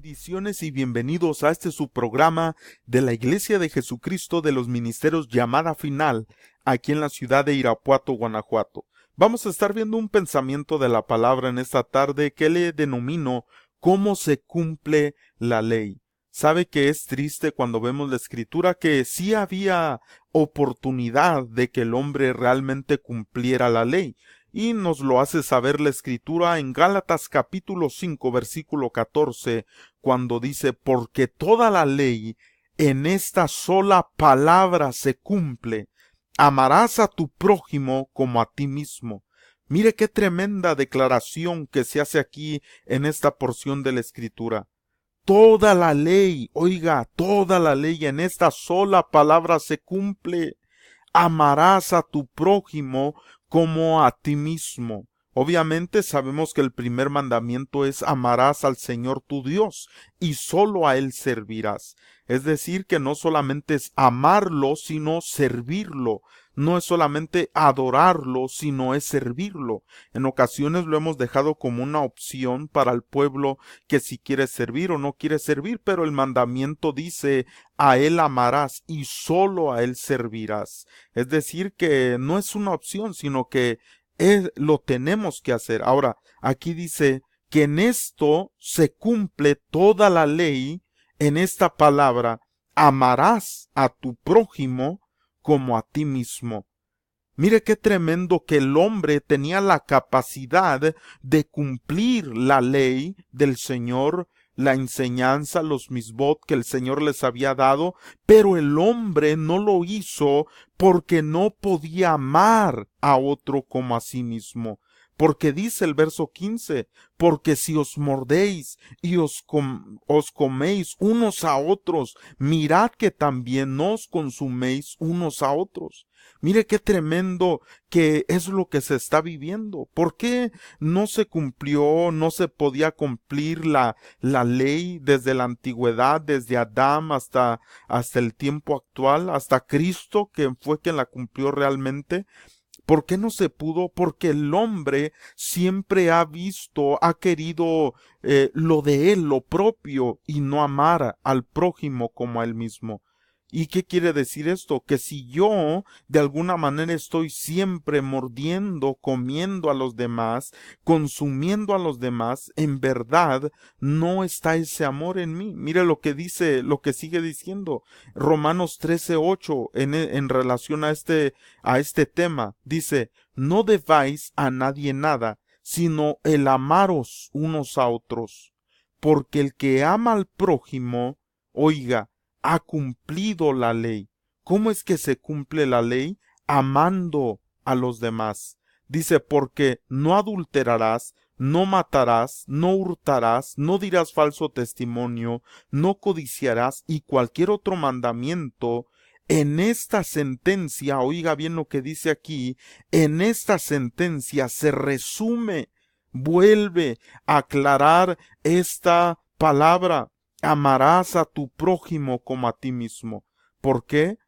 Bendiciones y bienvenidos a este su programa de la Iglesia de Jesucristo de los Ministerios Llamada Final, aquí en la ciudad de Irapuato, Guanajuato. Vamos a estar viendo un pensamiento de la palabra en esta tarde que le denomino ¿Cómo se cumple la ley? Sabe que es triste cuando vemos la Escritura que sí había oportunidad de que el hombre realmente cumpliera la ley. Y nos lo hace saber la Escritura en Gálatas capítulo 5 versículo 14, cuando dice, porque toda la ley en esta sola palabra se cumple, amarás a tu prójimo como a ti mismo. Mire qué tremenda declaración que se hace aquí en esta porción de la Escritura. Toda la ley, oiga, toda la ley en esta sola palabra se cumple. Amarás a tu prójimo como a ti mismo. Obviamente sabemos que el primer mandamiento es amarás al Señor tu Dios y solo a Él servirás. Es decir, que no solamente es amarlo, sino servirlo. No es solamente adorarlo, sino es servirlo. En ocasiones lo hemos dejado como una opción para el pueblo que si quiere servir o no quiere servir, pero el mandamiento dice a Él amarás y solo a Él servirás. Es decir, que no es una opción, sino que lo tenemos que hacer. Ahora, aquí dice que en esto se cumple toda la ley, en esta palabra, amarás a tu prójimo como a ti mismo. Mire qué tremendo que el hombre tenía la capacidad de cumplir la ley del Señor, la enseñanza, los misbot que el Señor les había dado, pero el hombre no lo hizo porque no podía amar a otro como a sí mismo. Porque dice el verso 15, porque si os mordéis y os coméis unos a otros, mirad que también no os consuméis unos a otros. Mire qué tremendo que es lo que se está viviendo. ¿Por qué no se cumplió, no se podía cumplir la ley desde la antigüedad, desde Adán hasta el tiempo actual, hasta Cristo, que fue quien la cumplió realmente? ¿Por qué no se pudo? Porque el hombre siempre ha visto, ha querido lo de él, lo propio, y no amar al prójimo como a él mismo. ¿Y qué quiere decir esto? Que si yo de alguna manera estoy siempre mordiendo, comiendo a los demás, consumiendo a los demás, en verdad no está ese amor en mí. Mire lo que dice, lo que sigue diciendo Romanos 13:8 en relación a este tema. Dice, no debáis a nadie nada, sino el amaros unos a otros, porque el que ama al prójimo, oiga, ha cumplido la ley. ¿Cómo es que se cumple la ley? Amando a los demás. Dice, porque no adulterarás, no matarás, no hurtarás, no dirás falso testimonio, no codiciarás y cualquier otro mandamiento. En esta sentencia, oiga bien lo que dice aquí, en esta sentencia se resume, vuelve a aclarar esta palabra. Amarás a tu prójimo como a ti mismo. ¿Por qué?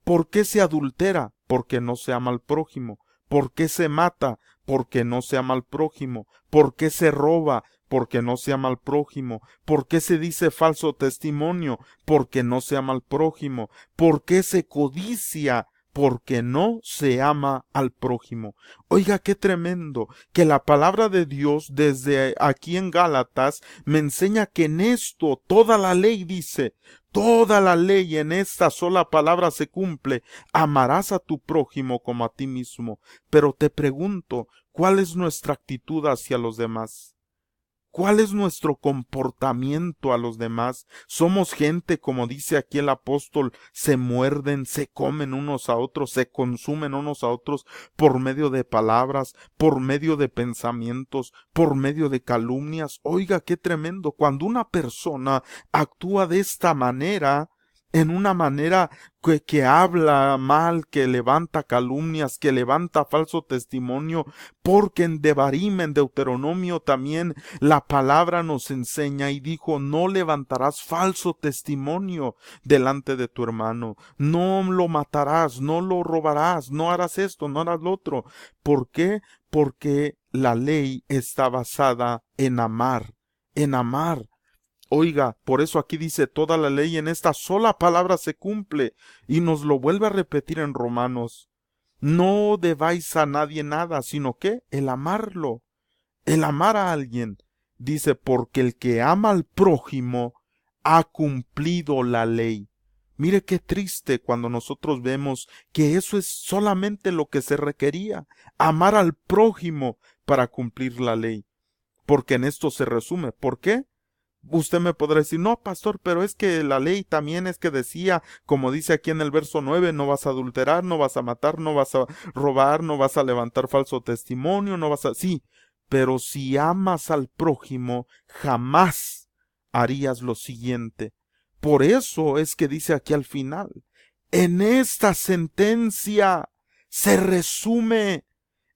¿Por qué se adultera? Porque no se ama al prójimo. ¿Por qué se mata? Porque no se ama al prójimo. ¿Por qué se roba? Porque no se ama al prójimo. ¿Por qué se dice falso testimonio? Porque no se ama al prójimo. ¿Por qué se codicia? Porque no se ama al prójimo. Oiga, qué tremendo que la palabra de Dios desde aquí en Gálatas me enseña que en esto toda la ley dice, toda la ley en esta sola palabra se cumple. Amarás a tu prójimo como a ti mismo. Pero te pregunto, ¿cuál es nuestra actitud hacia los demás? ¿Cuál es nuestro comportamiento a los demás? Somos gente, como dice aquí el apóstol, se muerden, se comen unos a otros, se consumen unos a otros por medio de palabras, por medio de pensamientos, por medio de calumnias. Oiga, qué tremendo. Cuando una persona actúa de esta manera, en una manera que habla mal, que levanta calumnias, que levanta falso testimonio, porque en Devarim, en Deuteronomio también la palabra nos enseña y dijo, no levantarás falso testimonio delante de tu hermano, no lo matarás, no lo robarás, no harás esto, no harás lo otro. ¿Por qué? Porque la ley está basada en amar, en amar. Oiga, por eso aquí dice toda la ley en esta sola palabra se cumple, y nos lo vuelve a repetir en Romanos. No debáis a nadie nada, sino que el amarlo, el amar a alguien. Dice, porque el que ama al prójimo ha cumplido la ley. Mire qué triste cuando nosotros vemos que eso es solamente lo que se requería, amar al prójimo para cumplir la ley. Porque en esto se resume. ¿Por qué? Usted me podrá decir, no, pastor, pero es que la ley también es que decía, como dice aquí en el verso 9, no vas a adulterar, no vas a matar, no vas a robar, no vas a levantar falso testimonio, no vas a... Sí, pero si amas al prójimo, jamás harías lo siguiente. Por eso es que dice aquí al final, en esta sentencia se resume.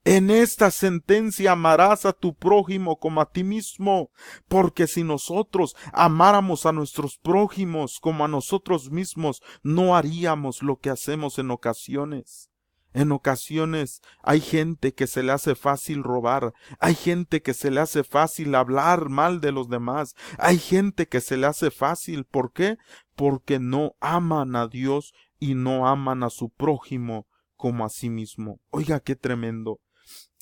En esta sentencia amarás a tu prójimo como a ti mismo, porque si nosotros amáramos a nuestros prójimos como a nosotros mismos, no haríamos lo que hacemos en ocasiones. En ocasiones hay gente que se le hace fácil robar, hay gente que se le hace fácil hablar mal de los demás, hay gente que se le hace fácil, ¿por qué? Porque no aman a Dios y no aman a su prójimo como a sí mismo. Oiga, qué tremendo.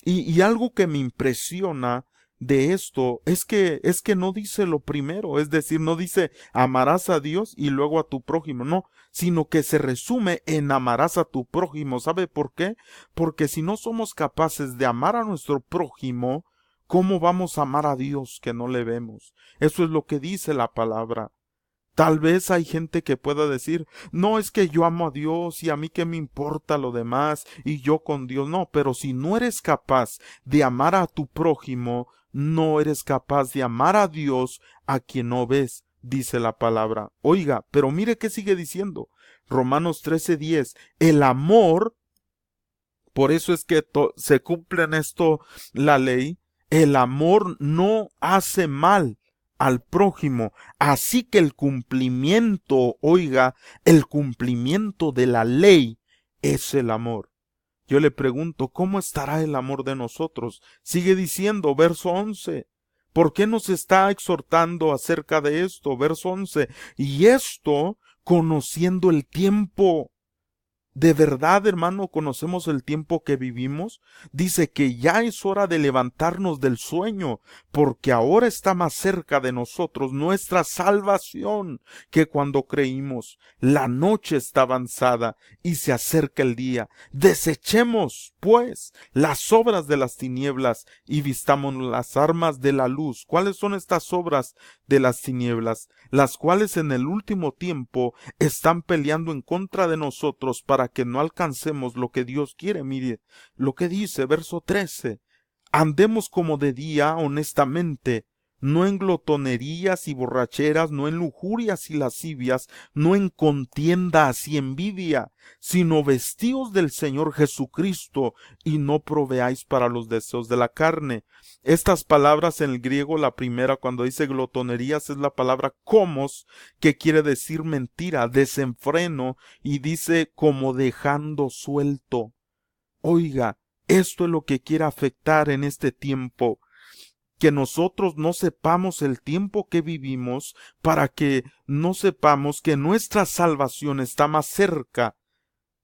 Y algo que me impresiona de esto es que no dice lo primero, es decir, no dice amarás a Dios y luego a tu prójimo, no, sino que se resume en amarás a tu prójimo. ¿Sabe por qué? Porque si no somos capaces de amar a nuestro prójimo, ¿cómo vamos a amar a Dios que no le vemos? Eso es lo que dice la palabra. Tal vez hay gente que pueda decir, no es que yo amo a Dios y a mí qué me importa lo demás y yo con Dios. No, pero si no eres capaz de amar a tu prójimo, no eres capaz de amar a Dios a quien no ves, dice la palabra. Oiga, pero mire qué sigue diciendo. Romanos 13:10, el amor, por eso es que se cumple en esto la ley, el amor no hace mal al prójimo, así que el cumplimiento, oiga, el cumplimiento de la ley es el amor. Yo le pregunto, ¿cómo estará el amor de nosotros? Sigue diciendo, verso 11. ¿Por qué nos está exhortando acerca de esto? Verso 11. Y esto conociendo el tiempo. ¿De verdad, hermano, conocemos el tiempo que vivimos? Dice que ya es hora de levantarnos del sueño, porque ahora está más cerca de nosotros nuestra salvación que cuando creímos. La noche está avanzada y se acerca el día. Desechemos, pues, las obras de las tinieblas y vistamos las armas de la luz. ¿Cuáles son estas obras de las tinieblas? Las cuales en el último tiempo están peleando en contra de nosotros para que no alcancemos lo que Dios quiere. Mire lo que dice, verso 13. Andemos como de día honestamente, no en glotonerías y borracheras, no en lujurias y lascivias, no en contiendas y envidia, sino vestíos del Señor Jesucristo y no proveáis para los deseos de la carne. Estas palabras en el griego, la primera cuando dice glotonerías es la palabra komos, que quiere decir mentira, desenfreno, y dice como dejando suelto. Oiga, esto es lo que quiere afectar en este tiempo, que nosotros no sepamos el tiempo que vivimos, para que no sepamos que nuestra salvación está más cerca.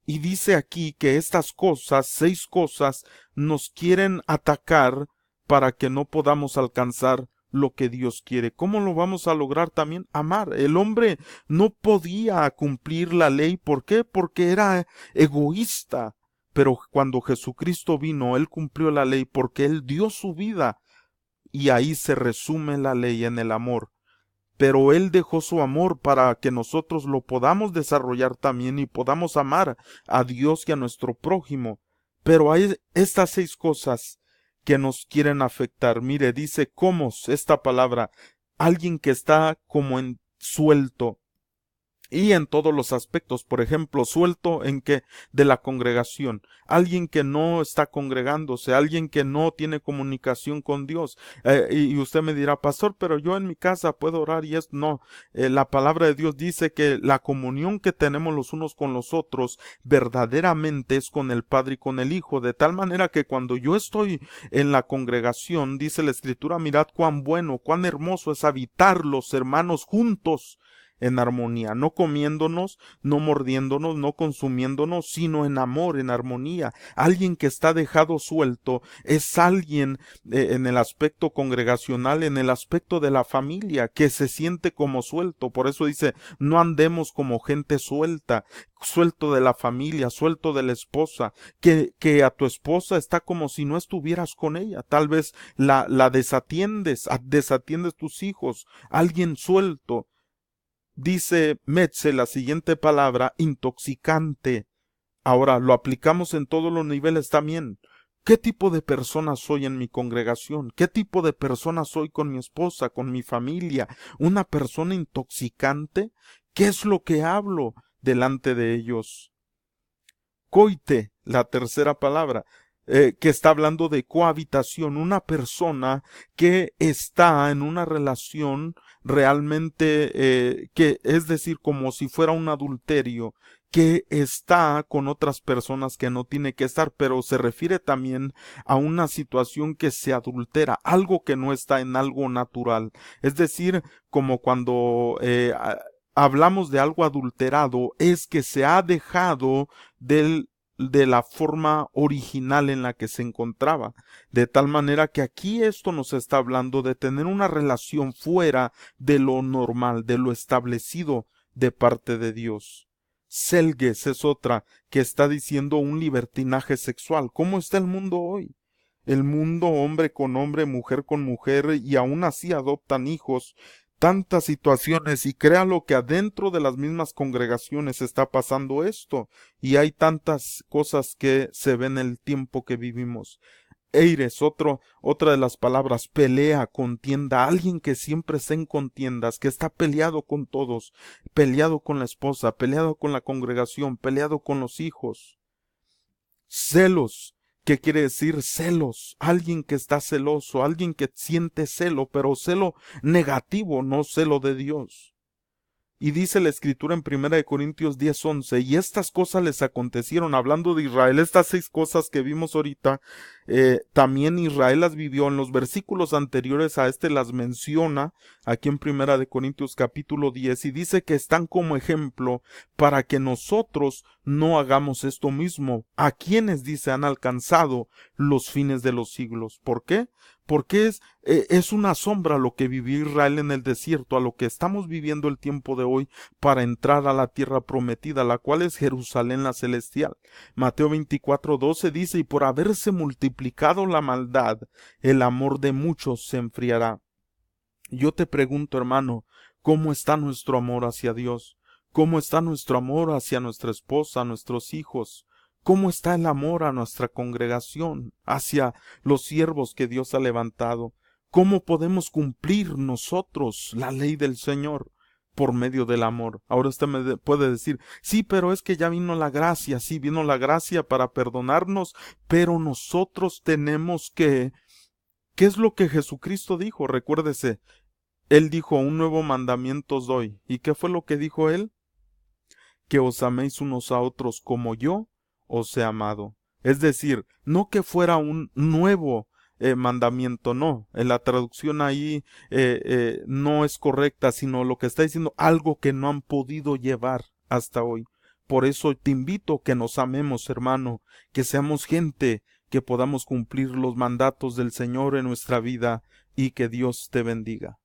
Y dice aquí que estas cosas, 6 cosas, nos quieren atacar para que no podamos alcanzar lo que Dios quiere. ¿Cómo lo vamos a lograr también? Amar. El hombre no podía cumplir la ley. ¿Por qué? Porque era egoísta. Pero cuando Jesucristo vino, Él cumplió la ley porque Él dio su vida. Y ahí se resume la ley en el amor. Pero Él dejó su amor para que nosotros lo podamos desarrollar también y podamos amar a Dios y a nuestro prójimo. Pero hay estas 6 cosas que nos quieren afectar. Mire, dice ¿cómo? Esta palabra, alguien que está como en suelto. y en todos los aspectos. Por ejemplo, suelto en que de la congregación, alguien que no está congregándose, alguien que no tiene comunicación con Dios. Y usted me dirá, pastor, pero yo en mi casa puedo orar y es no. La palabra de Dios dice que la comunión que tenemos los unos con los otros verdaderamente es con el Padre y con el Hijo, de tal manera que cuando yo estoy en la congregación, dice la Escritura, mirad cuán bueno, cuán hermoso es habitar los hermanos juntos en armonía, no comiéndonos, no mordiéndonos, no consumiéndonos, sino en amor, en armonía. Alguien que está dejado suelto es alguien en el aspecto congregacional, en el aspecto de la familia, que se siente como suelto. Por eso dice, no andemos como gente suelta, suelto de la familia, suelto de la esposa, que a tu esposa está como si no estuvieras con ella. Tal vez la desatiendes, desatiendes tus hijos, alguien suelto. Dice Metze la siguiente palabra, intoxicante. Ahora lo aplicamos en todos los niveles también. ¿Qué tipo de persona soy en mi congregación? ¿Qué tipo de persona soy con mi esposa, con mi familia? ¿Una persona intoxicante? ¿Qué es lo que hablo delante de ellos? Coite, la tercera palabra, que está hablando de cohabitación, una persona que está en una relación realmente, que es decir, como si fuera un adulterio, que está con otras personas que no tiene que estar, pero se refiere también a una situación que se adultera, algo que no está en algo natural, es decir, como cuando hablamos de algo adulterado, es que se ha dejado de la forma original en la que se encontraba. De tal manera que aquí esto nos está hablando de tener una relación fuera de lo normal, de lo establecido de parte de Dios. Selgues es otra que está diciendo un libertinaje sexual. ¿Cómo está el mundo hoy? El mundo, hombre con hombre, mujer con mujer, y aún así adoptan hijos, tantas situaciones, y créalo que adentro de las mismas congregaciones está pasando esto, y hay tantas cosas que se ven en el tiempo que vivimos. Eires, otra de las palabras, pelea, contienda, alguien que siempre está en contiendas, que está peleado con todos, peleado con la esposa, peleado con la congregación, peleado con los hijos. Celos. ¿Qué quiere decir celos? Alguien que está celoso, alguien que siente celo, pero celo negativo, no celo de Dios. Y dice la escritura en 1 Corintios 10:11, y estas cosas les acontecieron, hablando de Israel, estas 6 cosas que vimos ahorita, también Israel las vivió. En los versículos anteriores a este las menciona, aquí en 1 Corintios capítulo 10, y dice que están como ejemplo para que nosotros no hagamos esto mismo. A quienes, dice, han alcanzado los fines de los siglos. ¿Por qué? Porque es una sombra lo que vivió Israel en el desierto, a lo que estamos viviendo el tiempo de hoy para entrar a la tierra prometida, la cual es Jerusalén la celestial. Mateo 24:12 dice, y por haberse multiplicado la maldad, el amor de muchos se enfriará. Yo te pregunto, hermano, ¿cómo está nuestro amor hacia Dios? ¿Cómo está nuestro amor hacia nuestra esposa, nuestros hijos? ¿Cómo está el amor a nuestra congregación, hacia los siervos que Dios ha levantado? ¿Cómo podemos cumplir nosotros la ley del Señor? Por medio del amor. Ahora usted me puede decir, sí, pero es que ya vino la gracia, sí, vino la gracia para perdonarnos, pero nosotros tenemos que... ¿Qué es lo que Jesucristo dijo? Recuérdese, Él dijo, un nuevo mandamiento os doy. ¿Y qué fue lo que dijo Él? Que os améis unos a otros como yo os he amado. Es decir, no que fuera un nuevo mandamiento, no. En la traducción ahí no es correcta, sino lo que está diciendo algo que no han podido llevar hasta hoy. Por eso te invito que nos amemos, hermano, que seamos gente que podamos cumplir los mandatos del Señor en nuestra vida y que Dios te bendiga.